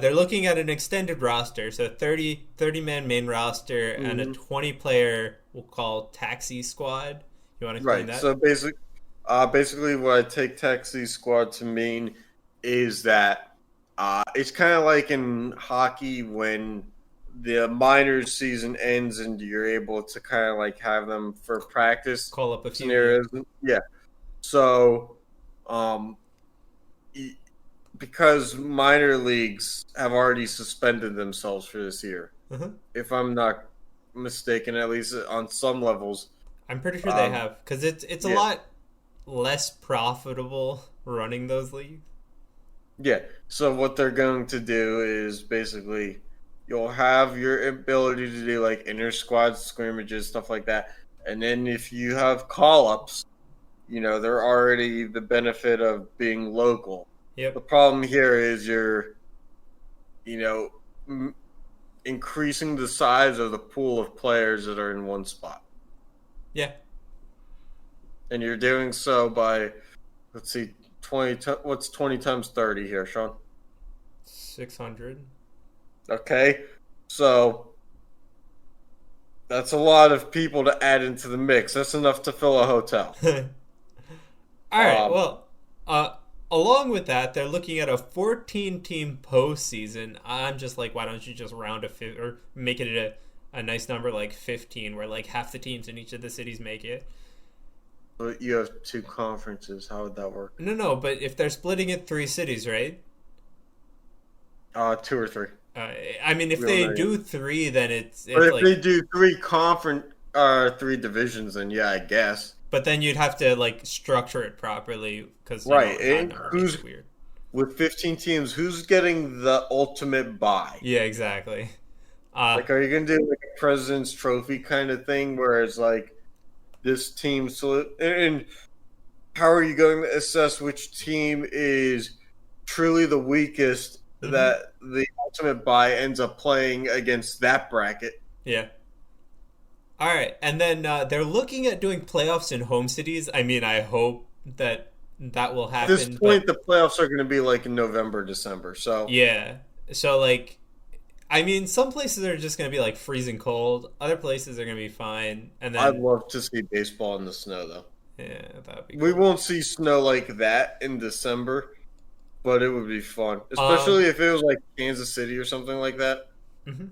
They're looking at an extended roster, so 30-man main roster and a 20-player we'll call taxi squad. You want to explain that? So basically, what I take taxi squad to mean is that it's kind of like in hockey when the minors season ends and you're able to kind of like have them for practice Call up a few. scenarios. Yeah. So because minor leagues have already suspended themselves for this year. Uh-huh. If I'm not mistaken, at least on some levels. I'm pretty sure they have, because it's a yeah. lot less profitable running those leagues. Yeah. So what they're going to do is basically you'll have your ability to do like inter squad scrimmages, stuff like that. And then if you have call ups, they're already the benefit of being local. Yep. The problem here is you're, increasing the size of the pool of players that are in one spot. Yeah. And you're doing so by, let's see, what's 20 times 30 here, Sean? 600. Okay. So that's a lot of people to add into the mix. That's enough to fill a hotel. All right. Well, along with that, they're looking at a 14-team postseason. I'm just like, why don't you just round or make it a nice number like 15, where like half the teams in each of the cities make it. But you have 2 conferences. How would that work? No. But if they're splitting it 3 cities, right? 2 or 3. I mean, if they do 3, then it's but if like, they do 3 divisions, then yeah, I guess. But then you'd have to like structure it properly, because right. And who's weird with 15 teams? Who's getting the ultimate bye? Yeah, exactly. Like, are you gonna do like a President's Trophy kind of thing, where it's like this team? And how are you going to assess which team is truly the weakest? Mm-hmm. That the ultimate bye ends up playing against that bracket. Yeah. All right, and then they're looking at doing playoffs in home cities. I mean, I hope that will happen. At this point, the playoffs are going to be like in November, December. So yeah, so like, I mean, some places are just going to be like freezing cold. Other places are going to be fine. And then I'd love to see baseball in the snow, though. Yeah, that would be cool. We won't see snow like that in December. But it would be fun, especially if it was like Kansas City or something like that. Mm-hmm.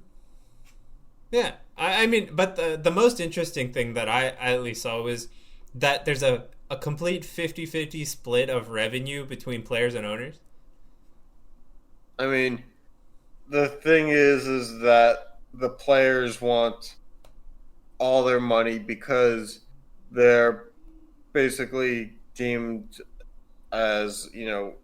Yeah, I mean, but the most interesting thing that I at least saw was that there's a complete 50-50 split of revenue between players and owners. I mean, the thing is that the players want all their money because they're basically deemed as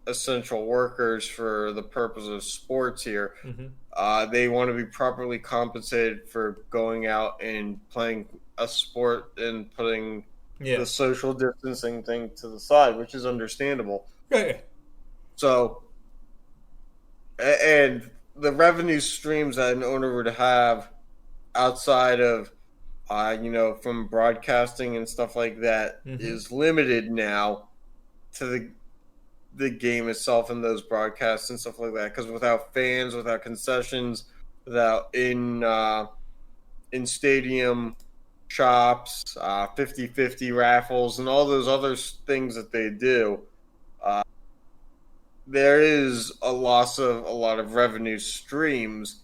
essential workers for the purpose of sports here. Mm-hmm. They want to be properly compensated for going out and playing a sport and putting the social distancing thing to the side, which is understandable. Right. So, and the revenue streams that an owner would have outside of from broadcasting and stuff like that mm-hmm. is limited now to the game itself and those broadcasts and stuff like that, because without fans, without concessions, without in stadium shops, 50-50 raffles, and all those other things that they do, there is a loss of a lot of revenue streams.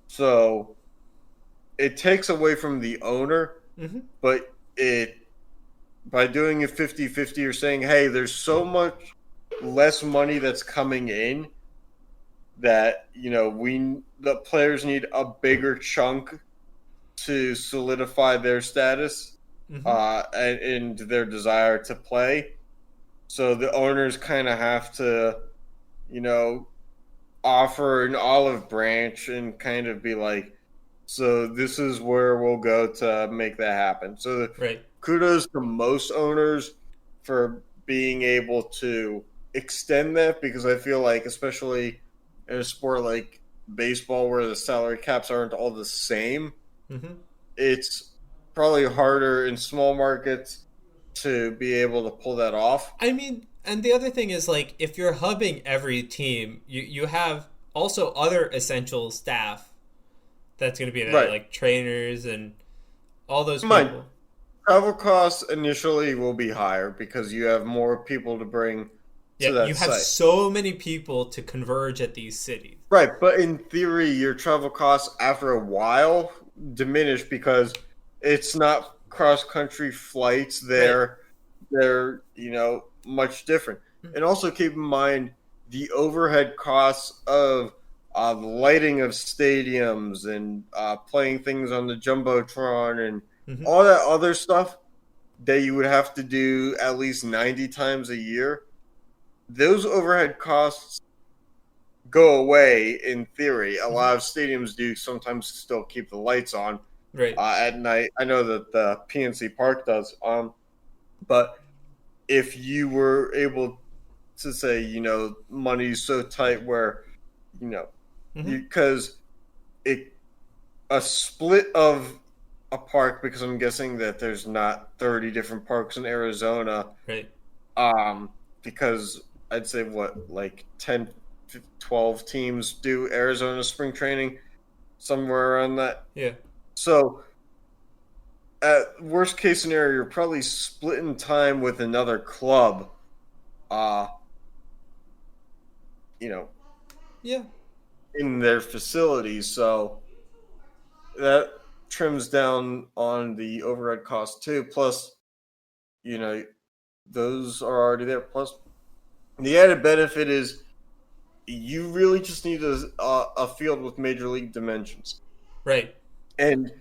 So it takes away from the owner, mm-hmm. but by doing it 50-50, you're saying, hey, there's so much less money that's coming in that, the players need a bigger chunk to solidify their status mm-hmm. and their desire to play. So the owners kind of have to, offer an olive branch and kind of be like, so this is where we'll go to make that happen. So right. Kudos to most owners for being able to extend that, because I feel like, especially in a sport like baseball where the salary caps aren't all the same, mm-hmm. it's probably harder in small markets to be able to pull that off. I mean, and the other thing is, like, if you're hubbing every team, you have also other essential staff that's going to be there, right. Like trainers and all those people. Travel costs initially will be higher because you have more people to bring to that you have site. So many people to converge at these cities. Right, but in theory, your travel costs after a while diminish because it's not cross-country flights. They're much different. Mm-hmm. And also keep in mind the overhead costs of the lighting of stadiums and playing things on the Jumbotron and Mhm. all that other stuff that you would have to do at least 90 times a year, those overhead costs go away in theory. A lot of stadiums do sometimes still keep the lights on Right. at night. I know that the PNC Park does. But if you were able to say, money's so tight where, Mhm. because a split of a park, because I'm guessing that there's not 30 different parks in Arizona, Right. because I'd say like 10, 12 teams do Arizona spring training, somewhere around that. Yeah. So at worst case scenario, you're probably splitting time with another club, uh, you know, Yeah. in their facilities. So that trims down on the overhead cost too. Plus, those are already there. Plus, the added benefit is you really just need a field with major league dimensions. Right. And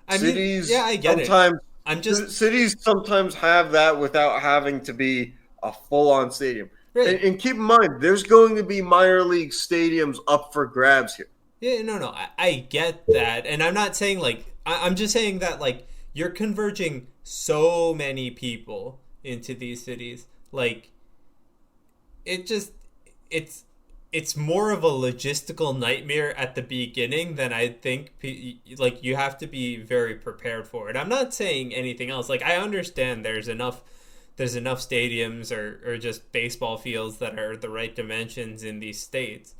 I mean, cities yeah, I get it. sometimes I'm just cities sometimes have that without having to be a full-on stadium. right. And keep in mind, there's going to be minor league stadiums up for grabs here. Yeah, no, I get that, and I'm not saying like I'm just saying that like you're converging so many people into these cities, like it just it's more of a logistical nightmare at the beginning than I think like you have to be very prepared for it. I'm not saying anything else. Like I understand there's enough stadiums or just baseball fields that are the right dimensions in these states.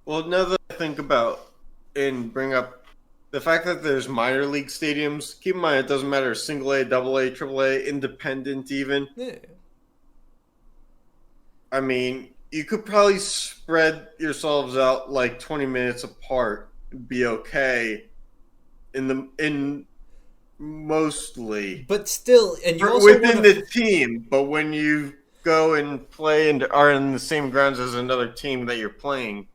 Well, now that I think about and bring up the fact that there's minor league stadiums, keep in mind it doesn't matter single A, double A, triple A, independent even. Yeah. I mean, you could probably spread yourselves out like 20 minutes apart, be okay in mostly But still, and you also within want the team. But when you go and play and are in the same grounds as another team that you're playing,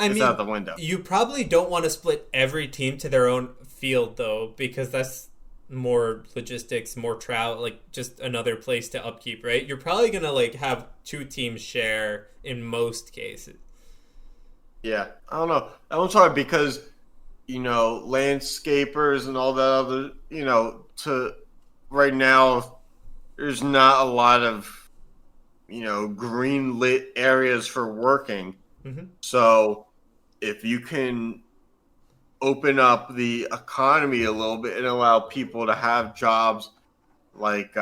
it's out the window. You probably don't want to split every team to their own field though, because that's more logistics, more travel, like just another place to upkeep, right? You're probably gonna like have two teams share in most cases. Yeah, I don't know. I'm sorry because landscapers and all that other to right now there's not a lot of green lit areas for working. Mm-hmm. So if you can open up the economy a little bit and allow people to have jobs like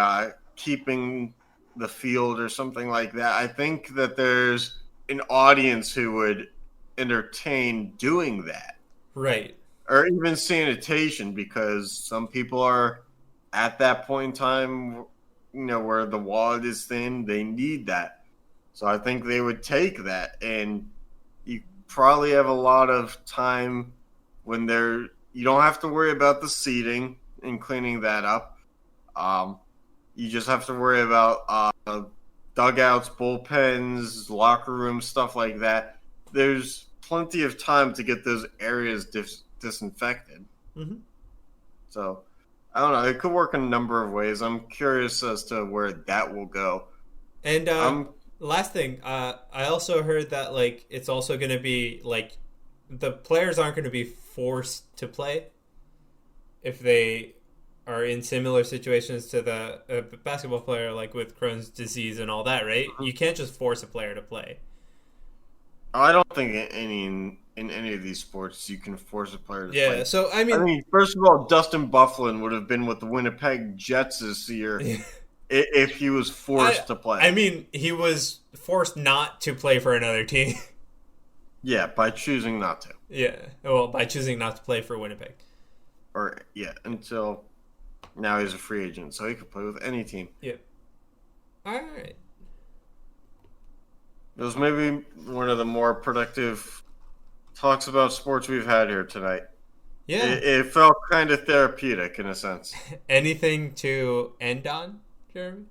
keeping the field or something like that, I think that there's an audience who would entertain doing that. Right. Or even sanitation, because some people are at that point in time, where the wallet is thin, they need that. So I think they would take that, and you probably have a lot of time when you don't have to worry about the seating and cleaning that up. You just have to worry about dugouts, bullpens, locker rooms, stuff like that. There's plenty of time to get those areas disinfected. Mm-hmm. So I don't know. It could work in a number of ways. I'm curious as to where that will go. And last thing, I also heard that like it's also going to be like the players aren't going to be forced to play if they are in similar situations to the basketball player, like with Crohn's disease and all that, right? You can't just force a player to play. I don't think in any of these sports you can force a player to play. Yeah, so I mean, first of all, Dustin Bufflin would have been with the Winnipeg Jets this year if he was forced to play. I mean, he was forced not to play for another team. Yeah, by choosing not to. Yeah, well, by choosing not to play for Winnipeg. Or until now he's a free agent, so he could play with any team. Yep. All right. It was maybe one of the more productive talks about sports we've had here tonight. Yeah. It felt kind of therapeutic in a sense. Anything to end on, Jeremy?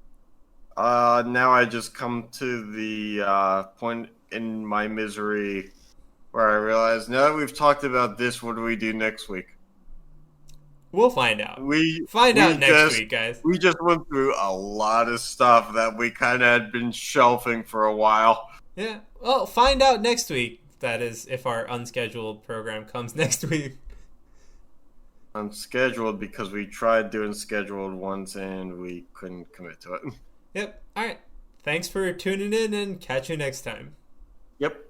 Now I just come to the point in my misery where I realized, now that we've talked about this, what do we do next week? We'll find out. We Find out we next just- week, guys. We just went through a lot of stuff that we kind of had been shelving for a while. Yeah. Well, find out next week. That is, if our unscheduled program comes next week. Unscheduled because we tried doing scheduled ones and we couldn't commit to it. Yep. All right. Thanks for tuning in and catch you next time. Yep.